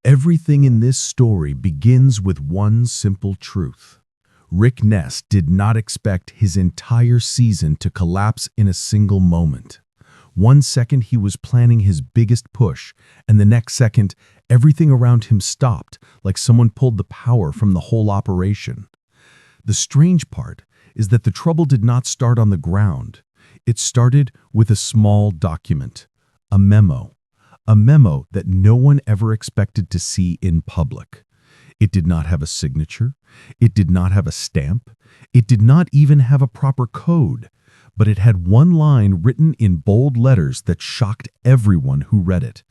Everything in this story begins with one simple truth. Rick Ness did not expect his entire season to collapse in a single moment. One second he was planning his biggest push, and the next second, everything around him stopped, like someone pulled the power from the whole operation. The strange part is that the trouble did not start on the ground. It started with a small document, a memo that no one ever expected to see in public. It did not have a signature, it did not have a stamp, it did not even have a proper code, but it had one line written in bold letters that shocked everyone who read it.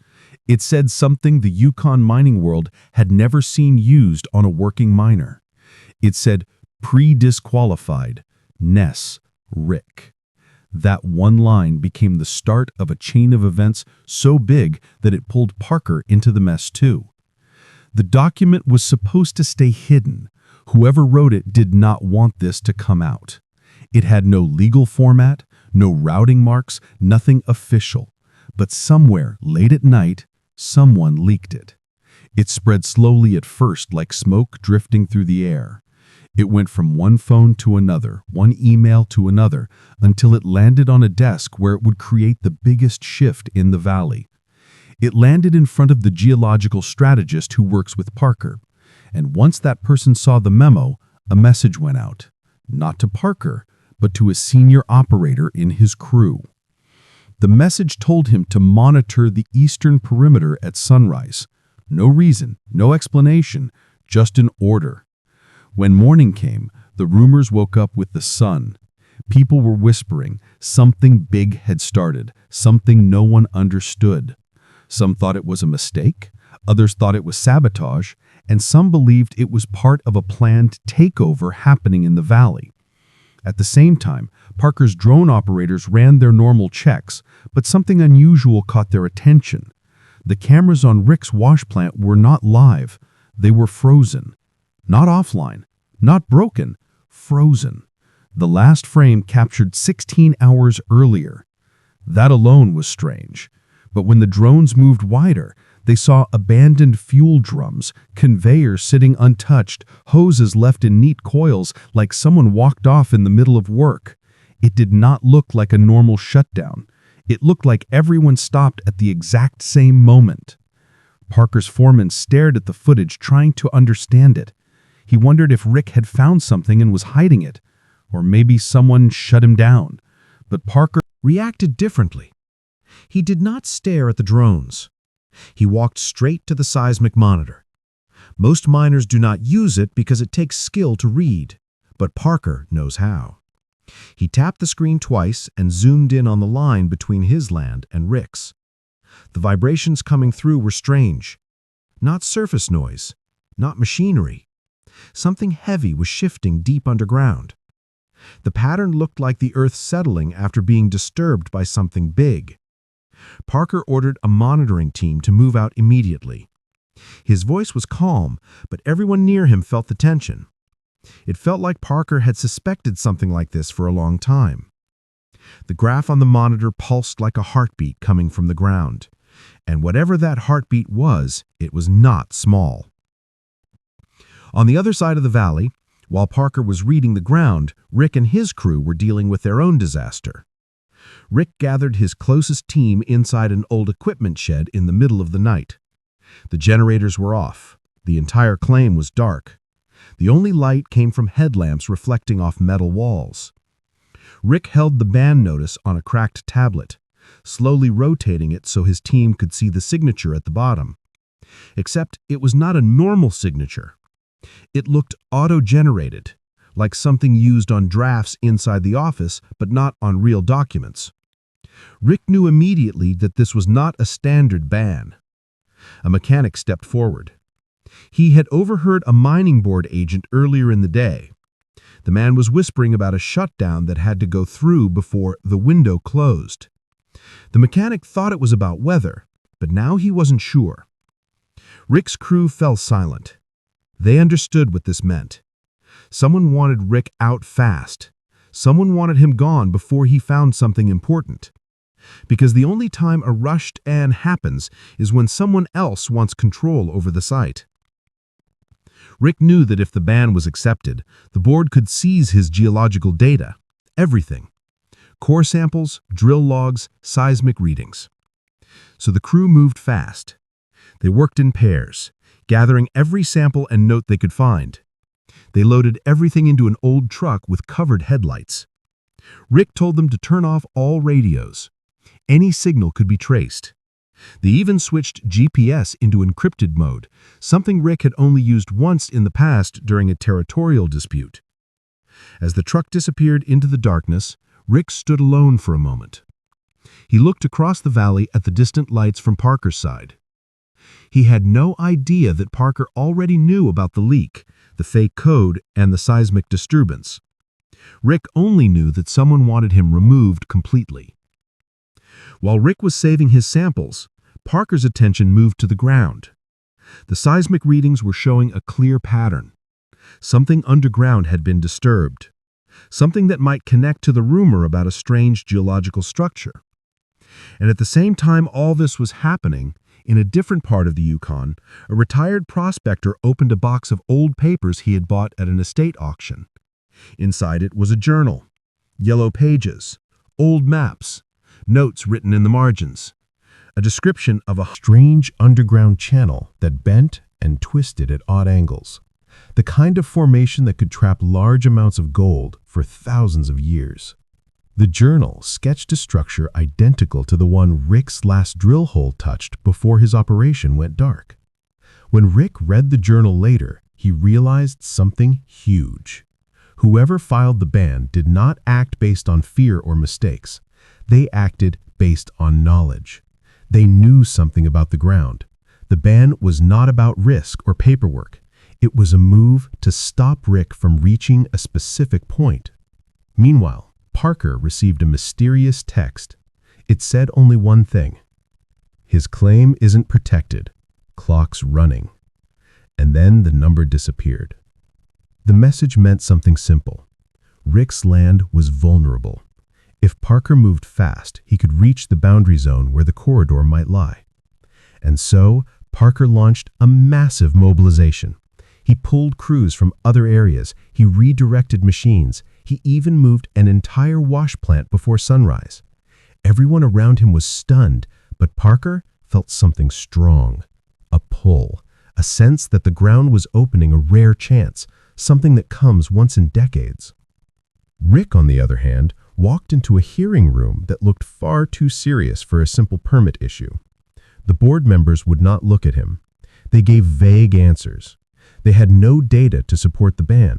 It said something the Yukon mining world had never seen used on a working miner. It said, "Pre-disqualified, Ness, Rick." That one line became the start of a chain of events so big that it pulled Parker into the mess too. The document was supposed to stay hidden. Whoever wrote it did not want this to come out. It had no legal format, no routing marks, nothing official. But somewhere, late at night, someone leaked it. It spread slowly at first, like smoke drifting through the air. It went from one phone to another, one email to another, until it landed on a desk where it would create the biggest shift in the valley. It landed in front of the geological strategist who works with Parker. And once that person saw the memo, a message went out. Not to Parker, but to a senior operator in his crew. The message told him to monitor the eastern perimeter at sunrise. No reason, no explanation, just an order. When morning came, the rumors woke up with the sun. People were whispering something big had started, something no one understood. Some thought it was a mistake, others thought it was sabotage, and some believed it was part of a planned takeover happening in the valley. At the same time, Parker's drone operators ran their normal checks, but something unusual caught their attention. The cameras on Rick's wash plant were not live, they were frozen. Not offline, not broken, frozen. The last frame captured 16 hours earlier. That alone was strange. But when the drones moved wider, they saw abandoned fuel drums, conveyors sitting untouched, hoses left in neat coils like someone walked off in the middle of work. It did not look like a normal shutdown. It looked like everyone stopped at the exact same moment. Parker's foreman stared at the footage, trying to understand it. He wondered if Rick had found something and was hiding it, or maybe someone shut him down. But Parker reacted differently. He did not stare at the drones. He walked straight to the seismic monitor. Most miners do not use it because it takes skill to read, but Parker knows how. He tapped the screen twice and zoomed in on the line between his land and Rick's. The vibrations coming through were strange. Not surface noise, not machinery. Something heavy was shifting deep underground. The pattern looked like the earth settling after being disturbed by something big. Parker ordered a monitoring team to move out immediately. His voice was calm, but everyone near him felt the tension. It felt like Parker had suspected something like this for a long time. The graph on the monitor pulsed like a heartbeat coming from the ground. And whatever that heartbeat was, it was not small. On the other side of the valley, while Parker was reading the ground, Rick and his crew were dealing with their own disaster. Rick gathered his closest team inside an old equipment shed in the middle of the night. The generators were off. The entire claim was dark. The only light came from headlamps reflecting off metal walls. Rick held the ban notice on a cracked tablet, slowly rotating it so his team could see the signature at the bottom. Except it was not a normal signature. It looked auto-generated, like something used on drafts inside the office, but not on real documents. Rick knew immediately that this was not a standard ban. A mechanic stepped forward. He had overheard a mining board agent earlier in the day. The man was whispering about a shutdown that had to go through before the window closed. The mechanic thought it was about weather, but now he wasn't sure. Rick's crew fell silent. They understood what this meant. Someone wanted Rick out fast. Someone wanted him gone before he found something important. because the only time a rushed and happens is when someone else wants control over the site. Rick knew that if the ban was accepted, the board could seize his geological data, everything. Core samples, drill logs, seismic readings. So the crew moved fast. They worked in pairs, gathering every sample and note they could find. They loaded everything into an old truck with covered headlights. Rick told them to turn off all radios. Any signal could be traced. They even switched GPS into encrypted mode, something Rick had only used once in the past during a territorial dispute. As the truck disappeared into the darkness, Rick stood alone for a moment. He looked across the valley at the distant lights from Parker's side. He had no idea that Parker already knew about the leak, the fake code, and the seismic disturbance. Rick only knew that someone wanted him removed completely. While Rick was saving his samples, Parker's attention moved to the ground. The seismic readings were showing a clear pattern. Something underground had been disturbed. Something that might connect to the rumor about a strange geological structure. And at the same time all this was happening, in a different part of the Yukon, a retired prospector opened a box of old papers he had bought at an estate auction. Inside it was a journal, yellow pages, old maps, notes written in the margins, a description of a strange underground channel that bent and twisted at odd angles, the kind of formation that could trap large amounts of gold for thousands of years. The journal sketched a structure identical to the one Rick's last drill hole touched before his operation went dark. When Rick read the journal later, he realized something huge. Whoever filed the ban did not act based on fear or mistakes. They acted based on knowledge. They knew something about the ground. The ban was not about risk or paperwork. It was a move to stop Rick from reaching a specific point. Meanwhile, Parker received a mysterious text. It said only one thing. His claim isn't protected. Clock's running. And then the number disappeared. The message meant something simple. Rick's land was vulnerable. If Parker moved fast, he could reach the boundary zone where the corridor might lie. And so, Parker launched a massive mobilization. He pulled crews from other areas. He redirected machines. He even moved an entire wash plant before sunrise. Everyone around him was stunned, but Parker felt something strong. A pull. A sense that the ground was opening a rare chance, something that comes once in decades. Rick, on the other hand, walked into a hearing room that looked far too serious for a simple permit issue. The board members would not look at him. They gave vague answers. They had no data to support the ban.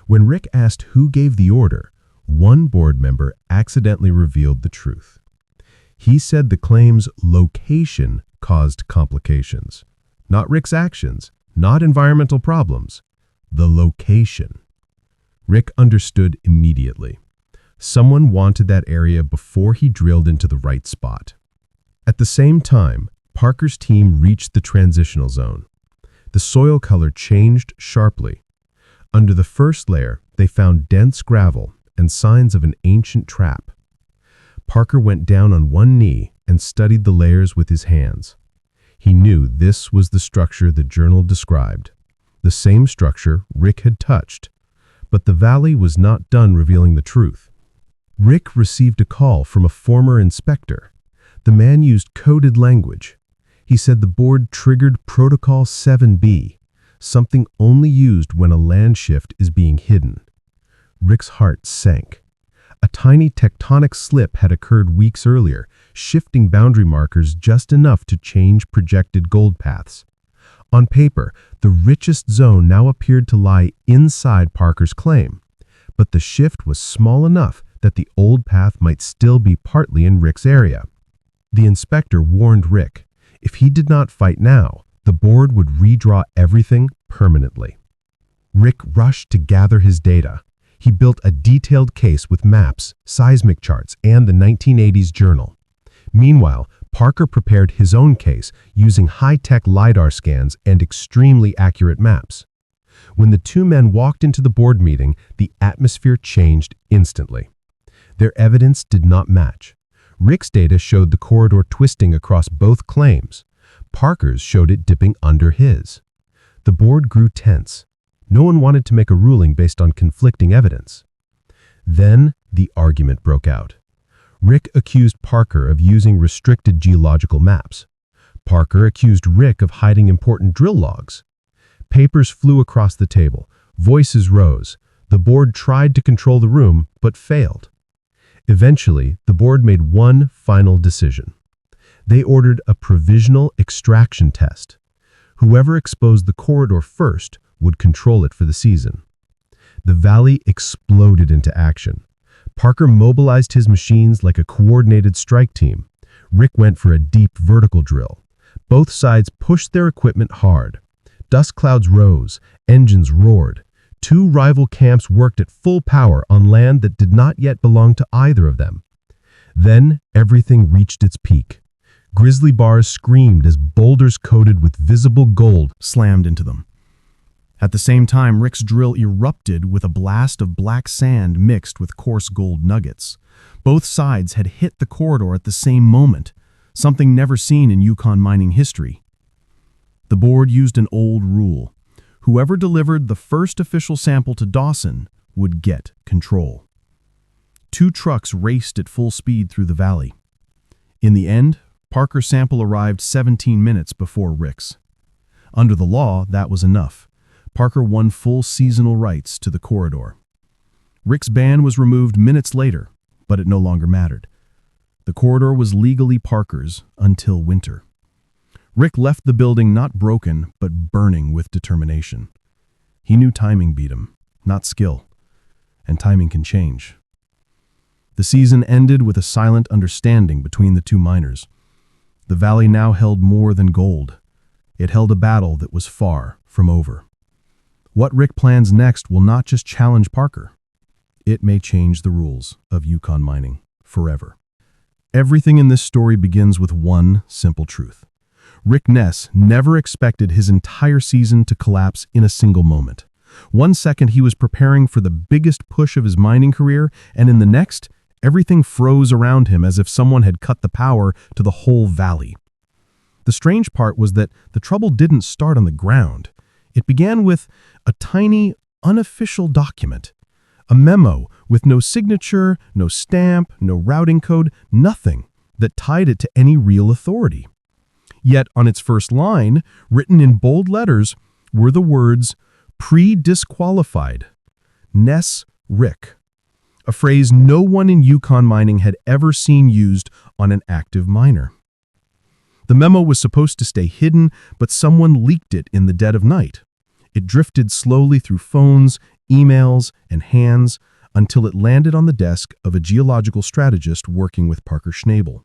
When Rick asked who gave the order, one board member accidentally revealed the truth. He said the claim's location caused complications. Not Rick's actions, not environmental problems. The location. Rick understood immediately. Someone wanted that area before he drilled into the right spot. At the same time, Parker's team reached the transitional zone. The soil color changed sharply. Under the first layer, they found dense gravel and signs of an ancient trap. Parker went down on one knee and studied the layers with his hands. He knew this was the structure the journal described, the same structure Rick had touched, but the valley was not done revealing the truth. Rick received a call from a former inspector. The man used coded language. He said the board triggered Protocol 7B, something only used when a land shift is being hidden. Rick's heart sank. A tiny tectonic slip had occurred weeks earlier, shifting boundary markers just enough to change projected gold paths. On paper, the richest zone now appeared to lie inside Parker's claim, but the shift was small enough that the old path might still be partly in Rick's area. The inspector warned Rick, if he did not fight now, the board would redraw everything permanently. Rick rushed to gather his data. He built a detailed case with maps, seismic charts, and the 1980s journal. Meanwhile, Parker prepared his own case using high-tech LiDAR scans and extremely accurate maps. When the two men walked into the board meeting, the atmosphere changed instantly. Their evidence did not match. Rick's data showed the corridor twisting across both claims. Parker's showed it dipping under his. The board grew tense. No one wanted to make a ruling based on conflicting evidence. Then the argument broke out. Rick accused Parker of using restricted geological maps. Parker accused Rick of hiding important drill logs. Papers flew across the table. Voices rose. The board tried to control the room, but failed. Eventually, the board made one final decision. They ordered a provisional extraction test. Whoever exposed the corridor first would control it for the season. The valley exploded into action. Parker mobilized his machines like a coordinated strike team. Rick went for a deep vertical drill. Both sides pushed their equipment hard. Dust clouds rose, engines roared. Two rival camps worked at full power on land that did not yet belong to either of them. Then everything reached its peak. Grizzly bars screamed as boulders coated with visible gold Slammed into them. At the same time, Rick's drill erupted with a blast of black sand mixed with coarse gold nuggets. Both sides had hit the corridor at the same moment, something never seen in Yukon mining history. The board used an old rule. Whoever delivered the first official sample to Dawson would get control. Two trucks raced at full speed through the valley. In the end, Parker's sample arrived 17 minutes before Rick's. Under the law, that was enough. Parker won full seasonal rights to the corridor. Rick's ban was removed minutes later, but it no longer mattered. The corridor was legally Parker's until winter. Rick left the building not broken, but burning with determination. He knew timing beat him, not skill, and timing can change. The season ended with a silent understanding between the two miners. The valley now held more than gold. It held a battle that was far from over. What Rick plans next will not just challenge Parker. It may change the rules of Yukon mining forever. Everything in this story begins with one simple truth. Rick Ness never expected his entire season to collapse in a single moment. One second he was preparing for the biggest push of his mining career, and in the next, everything froze around him as if someone had cut the power to the whole valley. The strange part was that the trouble didn't start on the ground. It began with a tiny, unofficial document. A memo with no signature, no stamp, no routing code, nothing that tied it to any real authority. Yet on its first line, written in bold letters, were the words, "Pre-disqualified, Ness Rick," a phrase no one in Yukon mining had ever seen used on an active miner. The memo was supposed to stay hidden, but someone leaked it in the dead of night. It drifted slowly through phones, emails, and hands until it landed on the desk of a geological strategist working with Parker Schnabel.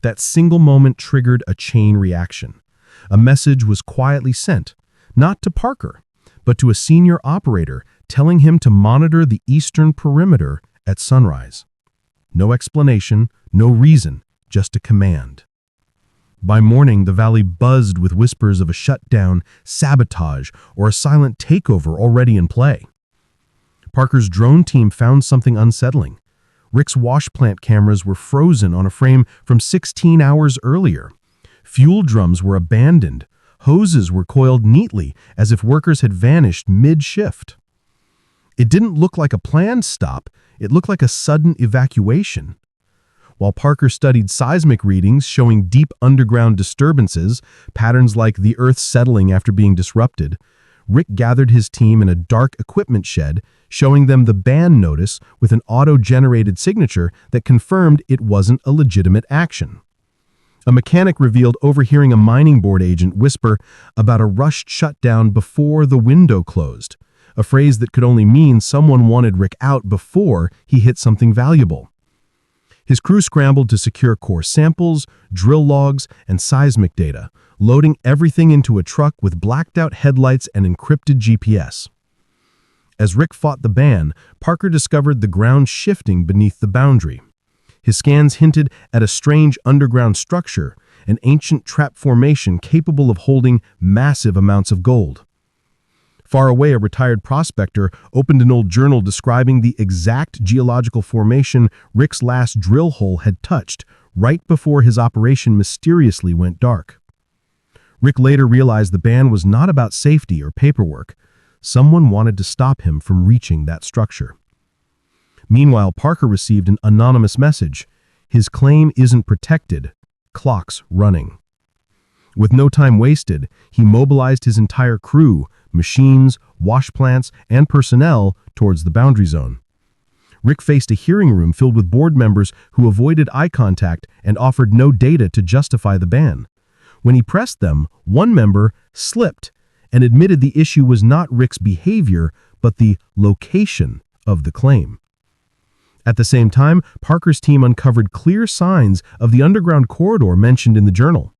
That single moment triggered a chain reaction. A message was quietly sent, not to Parker, but to a senior operator telling him to monitor the eastern perimeter at sunrise. No explanation, no reason, just a command. By morning, the valley buzzed with whispers of a shutdown, sabotage, or a silent takeover already in play. Parker's drone team found something unsettling. Rick's wash plant cameras were frozen on a frame from 16 hours earlier. Fuel drums were abandoned. Hoses were coiled neatly as if workers had vanished mid-shift. It didn't look like a planned stop. It looked like a sudden evacuation. While Parker studied seismic readings showing deep underground disturbances, patterns like the Earth settling after being disrupted, Rick gathered his team in a dark equipment shed, showing them the ban notice with an auto-generated signature that confirmed it wasn't a legitimate action. A mechanic revealed overhearing a mining board agent whisper about a rushed shutdown before the window closed, a phrase that could only mean someone wanted Rick out before he hit something valuable. His crew scrambled to secure core samples, drill logs, and seismic data, loading everything into a truck with blacked-out headlights and encrypted GPS. As Rick fought the ban, Parker discovered the ground shifting beneath the boundary. His scans hinted at a strange underground structure, an ancient trap formation capable of holding massive amounts of gold. Far away, a retired prospector opened an old journal describing the exact geological formation Rick's last drill hole had touched, right before his operation mysteriously went dark. Rick later realized the ban was not about safety or paperwork. Someone wanted to stop him from reaching that structure. Meanwhile, Parker received an anonymous message. His claim isn't protected. Clock's running. With no time wasted, he mobilized his entire crew, machines, wash plants, and personnel towards the boundary zone. Rick faced a hearing room filled with board members who avoided eye contact and offered no data to justify the ban. When he pressed them, one member slipped and admitted the issue was not Rick's behavior, but the location of the claim. At the same time, Parker's team uncovered clear signs of the underground corridor mentioned in the journal.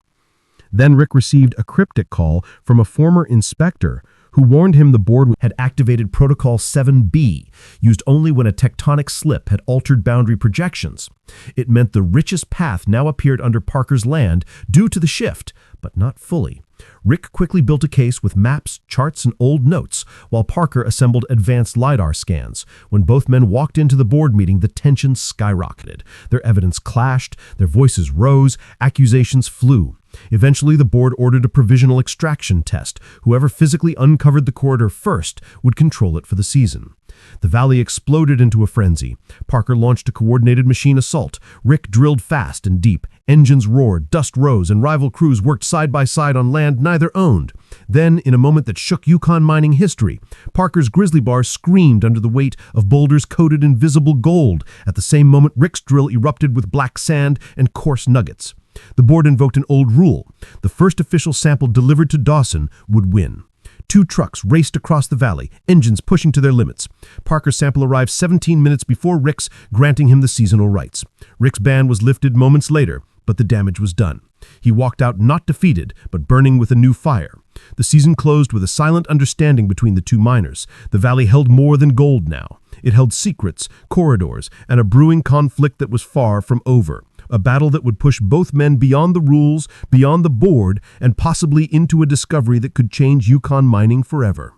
Then Rick received a cryptic call from a former inspector who warned him the board had activated Protocol 7B, used only when a tectonic slip had altered boundary projections. It meant the richest path now appeared under Parker's land due to the shift, but not fully. Rick quickly built a case with maps, charts, and old notes, while Parker assembled advanced LiDAR scans. When both men walked into the board meeting, the tension skyrocketed. Their evidence clashed, their voices rose, accusations flew. Eventually, the board ordered a provisional extraction test. Whoever physically uncovered the corridor first would control it for the season. The valley exploded into a frenzy. Parker launched a coordinated machine assault. Rick drilled fast and deep. Engines roared, dust rose, and rival crews worked side by side on land neither owned. Then, in a moment that shook Yukon mining history, Parker's grizzly bars screamed under the weight of boulders coated in visible gold. At the same moment, Rick's drill erupted with black sand and coarse nuggets. The board invoked an old rule. The first official sample delivered to Dawson would win. 2 trucks raced across the valley, engines pushing to their limits. Parker's sample arrived 17 minutes before Rick's, granting him the seasonal rights. Rick's ban was lifted moments later, but the damage was done. He walked out not defeated, but burning with a new fire. The season closed with a silent understanding between the two miners. The valley held more than gold now. It held secrets, corridors, and a brewing conflict that was far from over. A battle that would push both men beyond the rules, beyond the board, and possibly into a discovery that could change Yukon mining forever.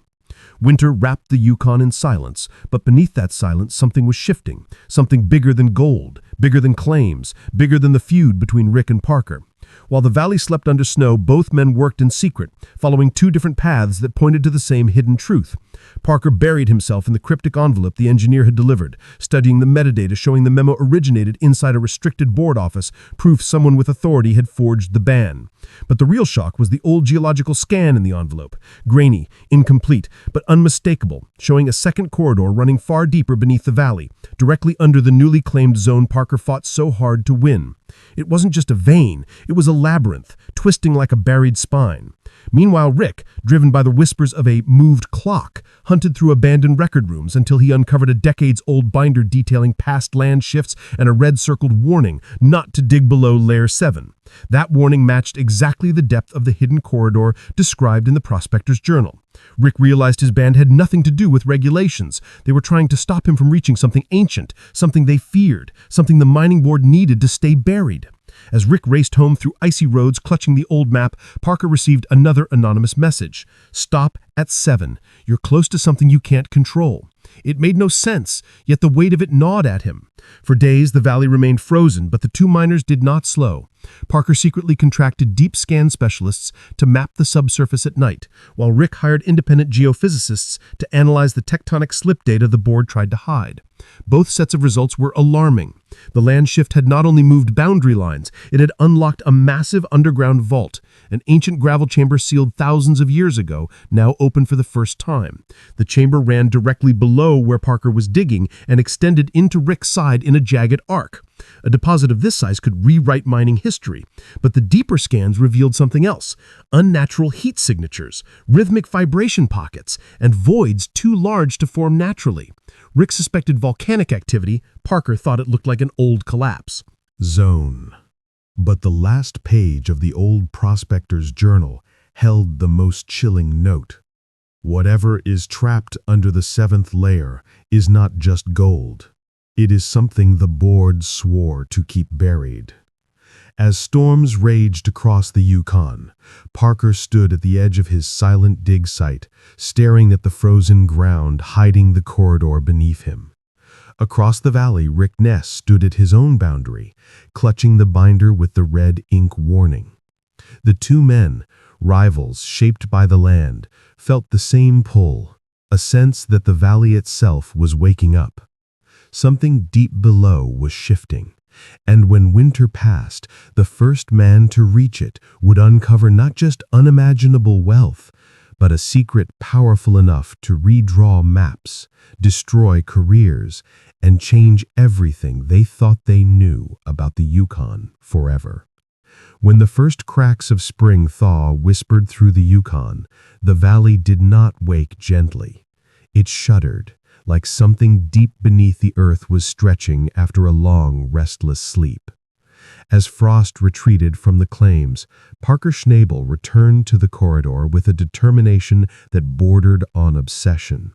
Winter wrapped the Yukon in silence, but beneath that silence something was shifting, something bigger than gold, bigger than claims, bigger than the feud between Rick and Parker. While the valley slept under snow, both men worked in secret, following 2 different paths that pointed to the same hidden truth. Parker buried himself in the cryptic envelope the engineer had delivered, studying the metadata showing the memo originated inside a restricted board office, proof someone with authority had forged the ban. But the real shock was the old geological scan in the envelope, grainy, incomplete, but unmistakable, showing a second corridor running far deeper beneath the valley, directly under the newly claimed zone Parker fought so hard to win. It wasn't just a vein, it was a labyrinth, twisting like a buried spine. Meanwhile, Rick, driven by the whispers of a moved clock, hunted through abandoned record rooms until he uncovered a decades-old binder detailing past land shifts and a red-circled warning not to dig below Layer 7. That warning matched exactly the depth of the hidden corridor described in the prospector's journal. Rick realized his band had nothing to do with regulations. They were trying to stop him from reaching something ancient, something they feared, something the mining board needed to stay buried. As Rick raced home through icy roads clutching the old map, Parker received another anonymous message. Stop at 7. You're close to something you can't control. It made no sense, yet the weight of it gnawed at him. For days, the valley remained frozen, but the 2 miners did not slow. Parker secretly contracted deep scan specialists to map the subsurface at night, while Rick hired independent geophysicists to analyze the tectonic slip data the board tried to hide. Both sets of results were alarming. The land shift had not only moved boundary lines, it had unlocked a massive underground vault. An ancient gravel chamber sealed thousands of years ago, now open for the first time. The chamber ran directly below where Parker was digging and extended into Rick's side in a jagged arc. A deposit of this size could rewrite mining history, but the deeper scans revealed something else: unnatural heat signatures, rhythmic vibration pockets, and voids too large to form naturally. Rick suspected volcanic activity. Parker thought it looked like an old collapse. Zone. But the last page of the old prospector's journal held the most chilling note. Whatever is trapped under the 7th layer is not just gold. It is something the board swore to keep buried. As storms raged across the Yukon, Parker stood at the edge of his silent dig site, staring at the frozen ground hiding the corridor beneath him. Across the valley, Ness stood at his own boundary, clutching the binder with the red ink warning. The two men, rivals shaped by the land, felt the same pull, a sense that the valley itself was waking up. Something deep below was shifting, and when winter passed, the first man to reach it would uncover not just unimaginable wealth, but a secret powerful enough to redraw maps, destroy careers, and change everything they thought they knew about the Yukon forever. When the first cracks of spring thaw whispered through the Yukon, the valley did not wake gently. It shuddered, like something deep beneath the earth was stretching after a long, restless sleep. As frost retreated from the claims, Parker Schnabel returned to the corridor with a determination that bordered on obsession.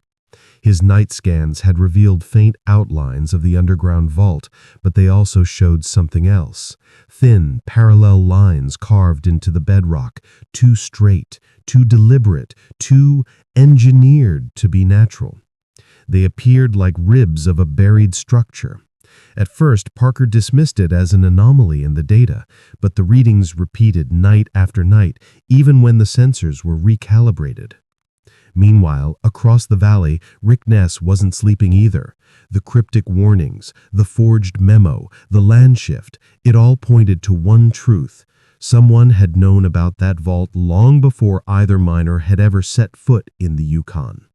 His night scans had revealed faint outlines of the underground vault, but they also showed something else. Thin, parallel lines carved into the bedrock, too straight, too deliberate, too engineered to be natural. They appeared like ribs of a buried structure. At first, Parker dismissed it as an anomaly in the data, but the readings repeated night after night, even when the sensors were recalibrated. Meanwhile, across the valley, Ness wasn't sleeping either. The cryptic warnings, the forged memo, the land shift, it all pointed to one truth. Someone had known about that vault long before either miner had ever set foot in the Yukon.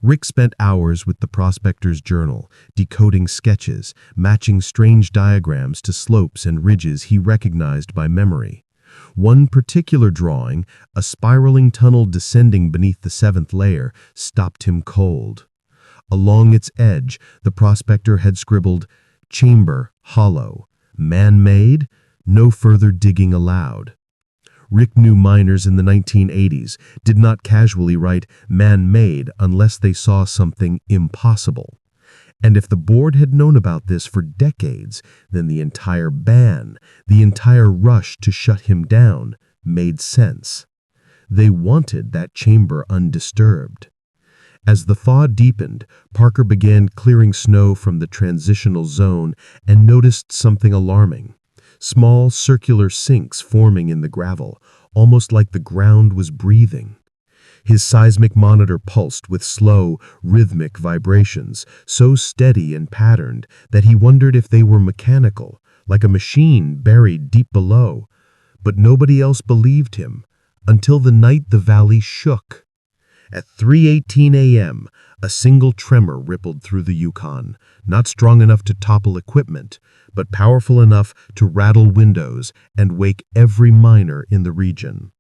Rick spent hours with the prospector's journal, decoding sketches, matching strange diagrams to slopes and ridges he recognized by memory. One particular drawing, a spiraling tunnel descending beneath the 7th layer, stopped him cold. Along its edge, the prospector had scribbled, "Chamber, hollow. Man-made? No further digging allowed." Rick knew miners in the 1980s did not casually write man-made unless they saw something impossible. And if the board had known about this for decades, then the entire ban, the entire rush to shut him down, made sense. They wanted that chamber undisturbed. As the thaw deepened, Parker began clearing snow from the transitional zone and noticed something alarming. Small circular sinks forming in the gravel, almost like the ground was breathing. His seismic monitor pulsed with slow, rhythmic vibrations, so steady and patterned that he wondered if they were mechanical, like a machine buried deep below. But nobody else believed him, until the night the valley shook. At 3:18 a.m., a single tremor rippled through the Yukon, not strong enough to topple equipment, but powerful enough to rattle windows and wake every miner in the region.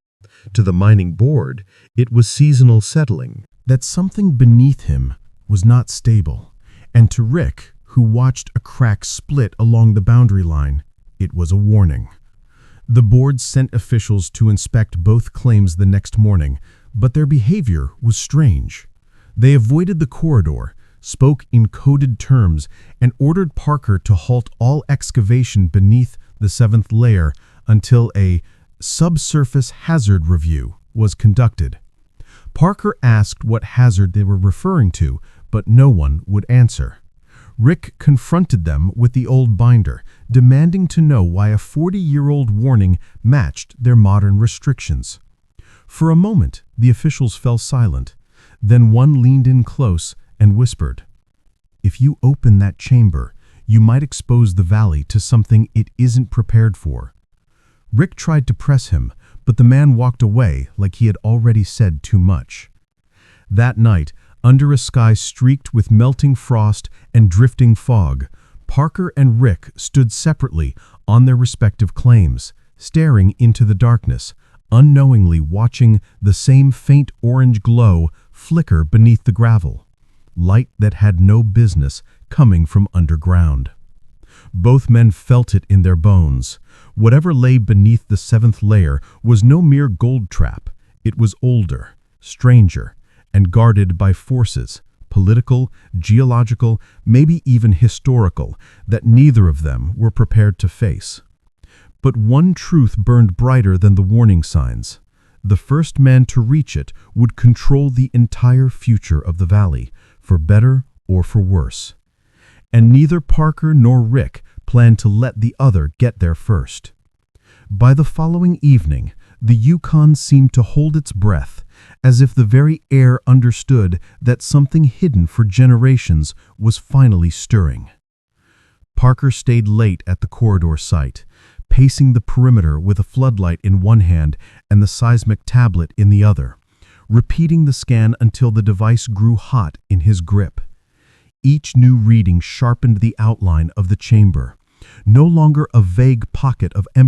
To the mining board, it was seasonal settling. That something beneath him was not stable, and to Rick, who watched a crack split along the boundary line, it was a warning. The board sent officials to inspect both claims the next morning, but their behavior was strange. They avoided the corridor, spoke in coded terms, and ordered Parker to halt all excavation beneath the 7th layer until a subsurface hazard review was conducted. Parker asked what hazard they were referring to, but no one would answer. Rick confronted them with the old binder, demanding to know why a 40-year-old warning matched their modern restrictions. For a moment, the officials fell silent. Then one leaned in close and whispered, "If you open that chamber, you might expose the valley to something it isn't prepared for." Rick tried to press him, but the man walked away like he had already said too much. That night, under a sky streaked with melting frost and drifting fog, Parker and Rick stood separately on their respective claims, staring into the darkness, unknowingly watching the same faint orange glow flicker beneath the gravel, light that had no business coming from underground. Both men felt it in their bones. Whatever lay beneath the 7th layer was no mere gold trap. It was older, stranger, and guarded by forces, political, geological, maybe even historical, that neither of them were prepared to face. But one truth burned brighter than the warning signs. The first man to reach it would control the entire future of the valley, for better or for worse. And neither Parker nor Rick planned to let the other get there first. By the following evening, the Yukon seemed to hold its breath, as if the very air understood that something hidden for generations was finally stirring. Parker stayed late at the corridor site, pacing the perimeter with a floodlight in one hand and the seismic tablet in the other, repeating the scan until the device grew hot in his grip. Each new reading sharpened the outline of the chamber, no longer a vague pocket of empty